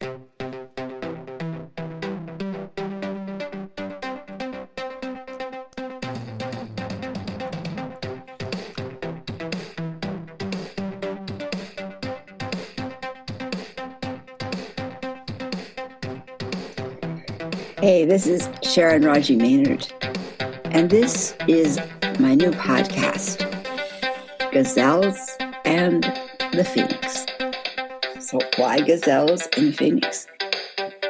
Hey, this is Sharon Raji Maynard, and this is my new podcast, Gazelles and the Phoenix. So why gazelles and the phoenix?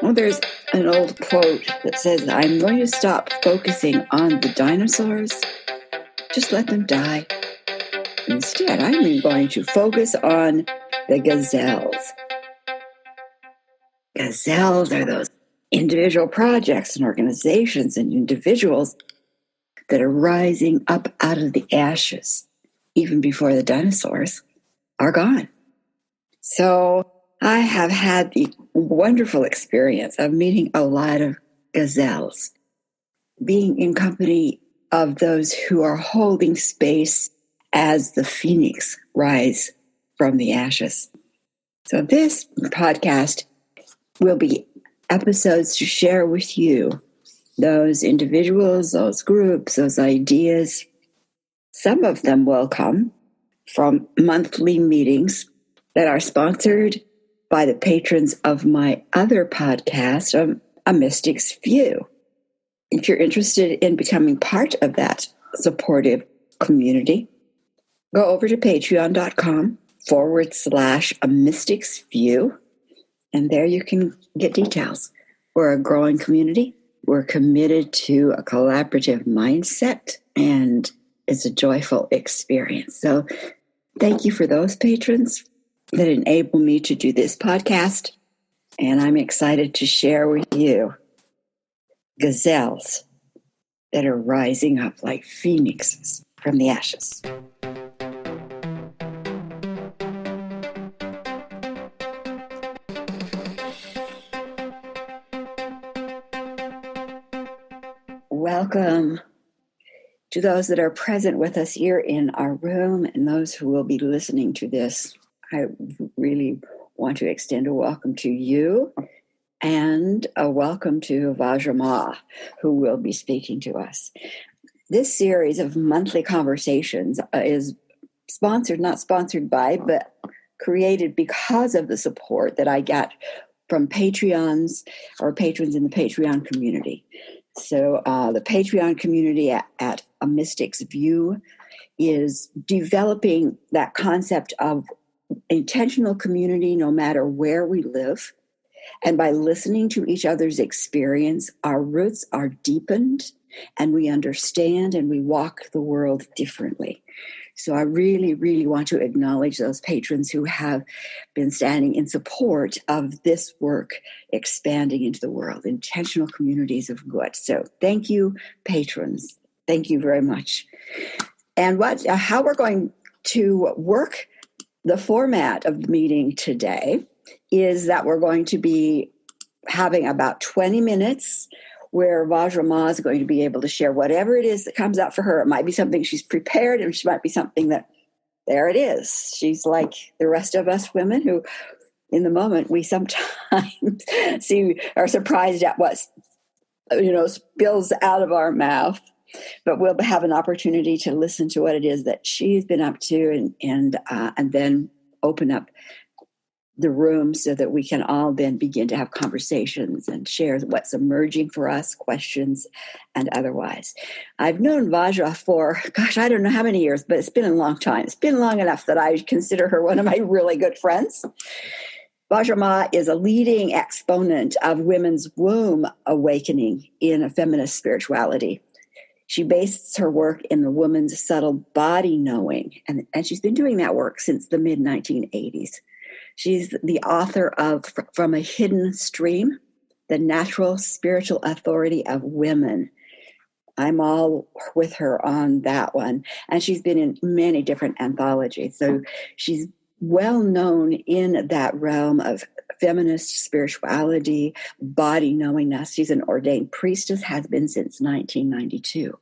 Well, there's an old quote that says, I'm going to stop focusing on the dinosaurs, just let them die. Instead, I'm going to focus on the gazelles. Gazelles are those individual projects and organizations and individuals that are rising up out of the ashes, even before the dinosaurs are gone. So I have had the wonderful experience of meeting a lot of gazelles, being in company of those who are holding space as the phoenix rise from the ashes. So this podcast will be episodes to share with you those individuals, those groups, those ideas. Some of them will come from monthly meetings that are sponsored by the patrons of my other podcast, A Mystic's View. If you're interested in becoming part of that supportive community, go over to patreon.com/A Mystic's View. And there you can get details. We're a growing community. We're committed to a collaborative mindset, and it's a joyful experience. So thank you for those patrons that enable me to do this podcast. And I'm excited to share with you gazelles that are rising up like phoenixes from the ashes. Welcome to those that are present with us here in our room and those who will be listening to this. I really want to extend a welcome to you and a welcome to Vajra Ma, who will be speaking to us. This series of monthly conversations is not sponsored by, but created because of the support that I get from Patreons or patrons in the Patreon community. So the Patreon community at A Mystic's View is developing that concept of intentional community no matter where we live. And by listening to each other's experience, our roots are deepened and we understand and we walk the world differently. So I really, really want to acknowledge those patrons who have been standing in support of this work expanding into the world, intentional communities of good. So thank you, patrons. Thank you very much. And how we're going to work the format of the meeting today is that we're going to be having about 20 minutes where Vajra Ma is going to be able to share whatever it is that comes out for her. It might be something she's prepared, and she might be something that, there it is. She's like the rest of us women who, in the moment, we sometimes are surprised at what, spills out of our mouth. But we'll have an opportunity to listen to what it is that she's been up to and then open up the room so that we can all then begin to have conversations and share what's emerging for us, questions, and otherwise. I've known Vajra for, I don't know how many years, but it's been a long time. It's been long enough that I consider her one of my really good friends. Vajra Ma is a leading exponent of women's womb awakening in a feminist spirituality. She bases her work in the woman's subtle body knowing, and she's been doing that work since the mid-1980s. She's the author of From a Hidden Stream, The Natural Spiritual Authority of Women. I'm all with her on that one. And she's been in many different anthologies. So she's well known in that realm of feminist spirituality, body knowingness. She's an ordained priestess, has been since 1992.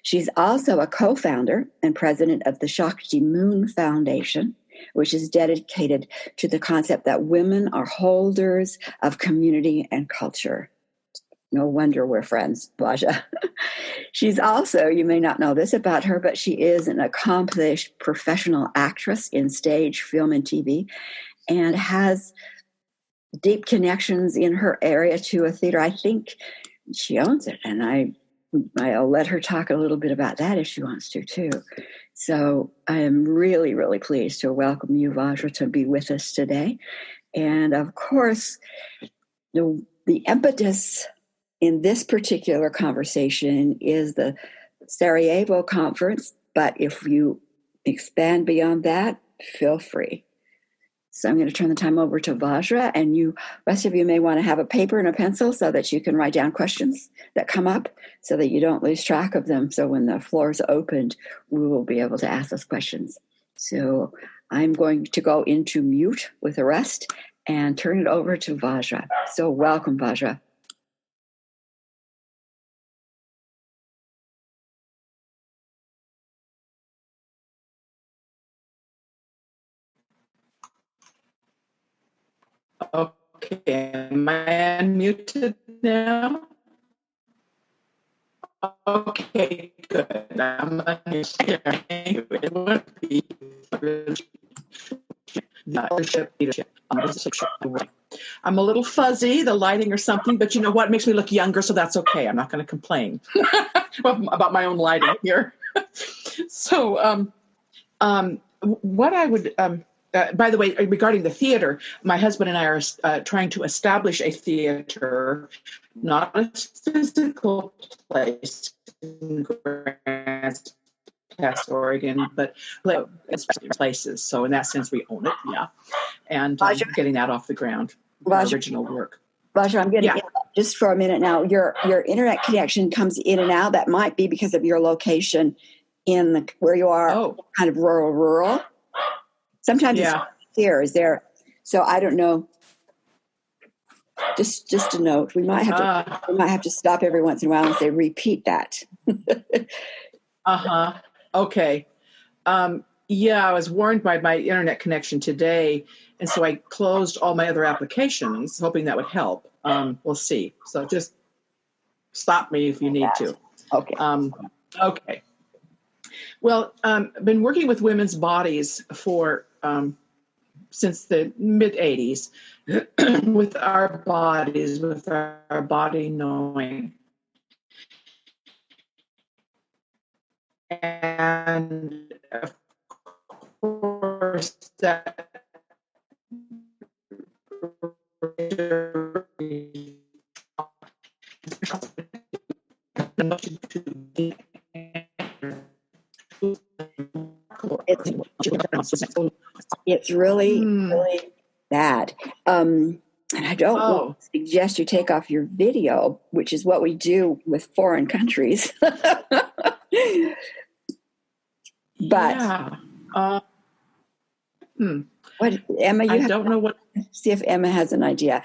She's also a co-founder and president of the Shakti Moon Foundation which is dedicated to the concept that women are holders of community and culture. No wonder we're friends, Vajra. She's also, you may not know this about her, but she is an accomplished professional actress in stage, film, and TV, and has deep connections in her area to a theater. I think she owns it, and I'll let her talk a little bit about that if she wants to, too. So I am really, really pleased to welcome you, Vajra, to be with us today. And, of course, the impetus in this particular conversation is the Sarajevo conference, but if you expand beyond that, feel free. So I'm going to turn the time over to Vajra, and you, rest of you may want to have a paper and a pencil so that you can write down questions that come up so that you don't lose track of them. So when the floor is opened, we will be able to ask those questions. So I'm going to go into mute with the rest and turn it over to Vajra. So welcome, Vajra. Okay, am I unmuted now? Okay, good. I'm understanding. It would be leadership. I'm a little fuzzy, the lighting or something, but you know what? It makes me look younger, so that's okay. I'm not going to complain about my own lighting here. So, what I would... by the way, regarding the theater, my husband and I are trying to establish a theater, not a physical place in Grants Pass, Oregon, but places. So in that sense, we own it, yeah. And getting that off the ground, original work. Vajra, I'm getting just for a minute now. Your internet connection comes in and out. That might be because of your location in where you are, kind of rural. Sometimes it's here. Is there? So I don't know. Just a note. We might have to stop every once in a while and say repeat that. Okay. I was warned by my internet connection today, and so I closed all my other applications, hoping that would help. We'll see. So just stop me if you need to. Okay. Okay. Well, I've been working with women's bodies for since the mid-'80s, with our bodies, with our body knowing. And of course, that it's really bad. And I don't want to suggest you take off your video, which is what we do with foreign countries. But what, Emma? I don't know what. See if Emma has an idea.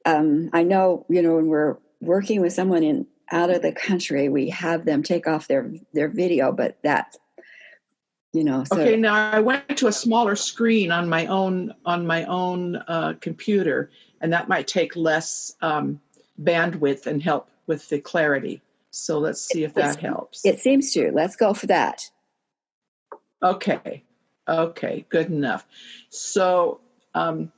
I know, when we're working with someone out of the country, we have them take off their video, but that's, So. Okay, now I went to a smaller screen on my own computer, and that might take less bandwidth and help with the clarity. So let's see if that helps. It seems to. Let's go for that. Okay, good enough. So I'll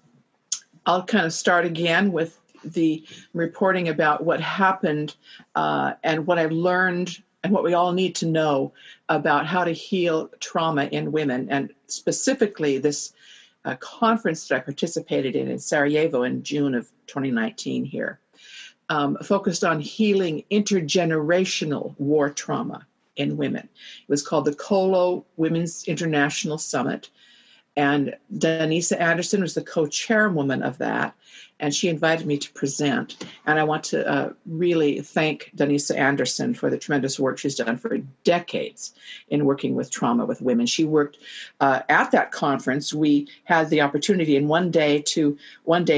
kind of start again with the reporting about what happened and what I've learned and what we all need to know about how to heal trauma in women, and specifically this conference that I participated in Sarajevo in June of 2019 here, focused on healing intergenerational war trauma in women. It was called the Colo Women's International Summit, and Danisa Anderson was the co-chairwoman of that, and she invited me to present. And I want to really thank Danisa Anderson for the tremendous work she's done for decades in working with trauma with women. She worked at that conference. We had the opportunity in one day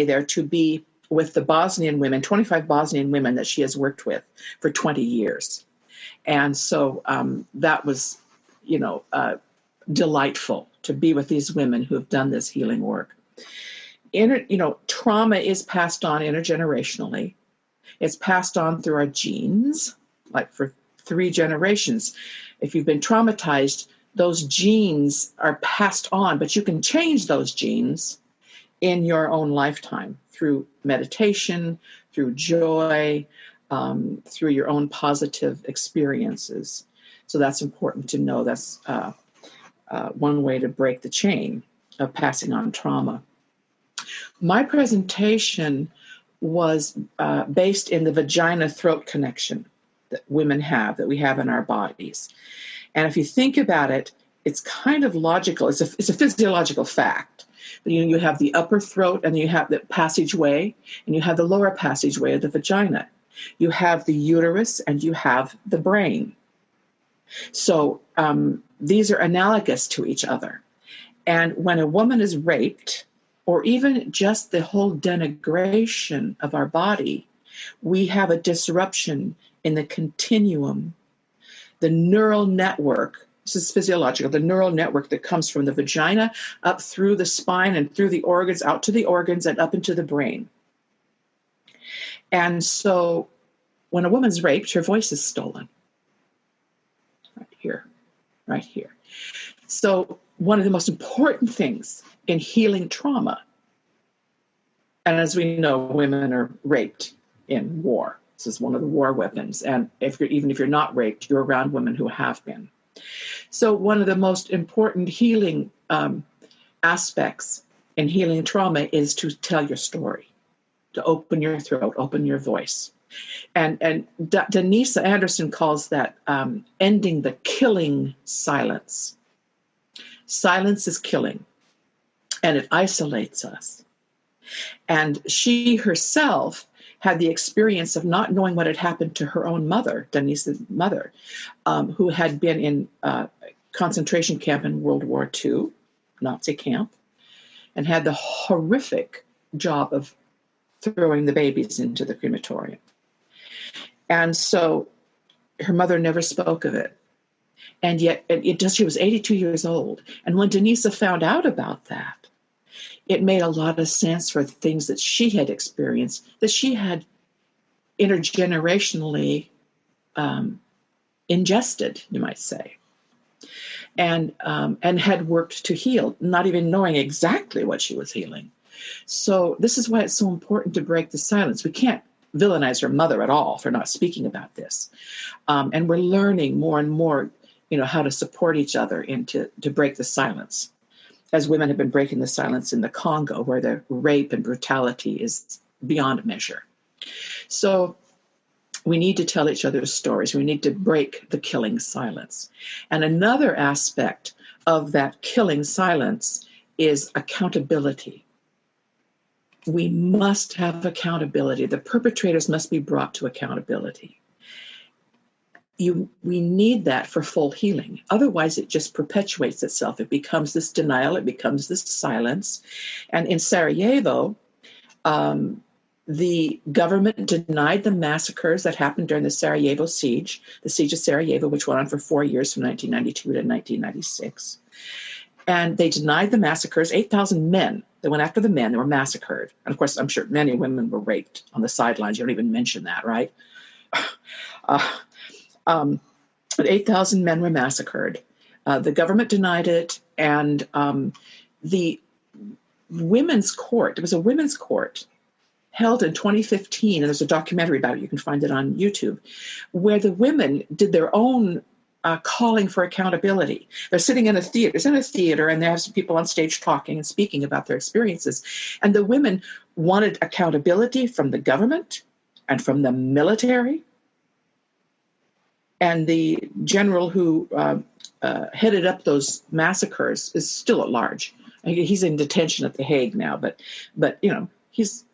there to be with the Bosnian women, 25 Bosnian women that she has worked with for 20 years. And so that was, delightful to be with these women who have done this healing work. Trauma is passed on intergenerationally. It's passed on through our genes, like for 3 generations. If you've been traumatized, those genes are passed on, but you can change those genes in your own lifetime through meditation, through joy, through your own positive experiences. So that's important to know. That's one way to break the chain of passing on trauma. My presentation was based in the vagina-throat connection that women have, that we have in our bodies. And if you think about it, it's kind of logical. It's a physiological fact. You have the upper throat, and you have the passageway, and you have the lower passageway of the vagina. You have the uterus, and you have the brain. So these are analogous to each other. And when a woman is raped, or even just the whole denigration of our body, we have a disruption in the continuum, the neural network. This is physiological, the neural network that comes from the vagina up through the spine and through the organs, out to the organs and up into the brain. And so when a woman's raped, her voice is stolen. Right here. So one of the most important things in healing trauma, and as we know, women are raped in war. This is one of the war weapons. And even if you're not raped, you're around women who have been. So one of the most important healing aspects in healing trauma is to tell your story, to open your throat, open your voice. And Denise Anderson calls that ending the killing silence. Silence is killing, and it isolates us. And she herself had the experience of not knowing what had happened to her own mother, Denise's mother, who had been in a concentration camp in World War II, Nazi camp, and had the horrific job of throwing the babies into the crematorium. And so her mother never spoke of it. And yet she was 82 years old. And when Denise found out about that, it made a lot of sense for the things that she had experienced, that she had intergenerationally ingested, you might say, and had worked to heal, not even knowing exactly what she was healing. So this is why it's so important to break the silence. We can't villainize her mother at all for not speaking about this. And we're learning more and more, how to support each other and to break the silence, as women have been breaking the silence in the Congo, where the rape and brutality is beyond measure. So we need to tell each other's stories. We need to break the killing silence. And another aspect of that killing silence is accountability. We must have accountability. The perpetrators must be brought to accountability. We need that for full healing. Otherwise, it just perpetuates itself. It becomes this denial. It becomes this silence. And in Sarajevo, the government denied the massacres that happened during the Sarajevo siege, the siege of Sarajevo, which went on for 4 years from 1992 to 1996. And they denied the massacres. 8,000 men, they went after the men, they were massacred. And of course, I'm sure many women were raped on the sidelines. You don't even mention that, right? 8,000 men were massacred. The government denied it, and the women's court, there was a women's court held in 2015, and there's a documentary about it, you can find it on YouTube, where the women did their own calling for accountability. They're sitting in a theater. It's in a theater, and they have some people on stage talking and speaking about their experiences. And the women wanted accountability from the government and from the military. And the general who headed up those massacres is still at large. He's in detention at The Hague now, but he's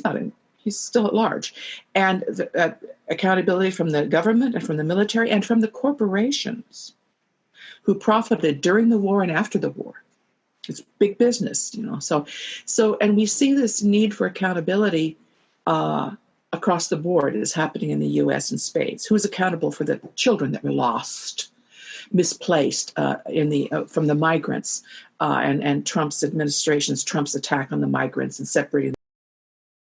not in. He's still at large. And the accountability from the government and from the military and from the corporations who profited during the war and after the war. It's big business, So, and we see this need for accountability across the board is happening in the U.S. in spades. Who's accountable for the children that were lost? misplaced from the migrants and Trump's attack on the migrants and separating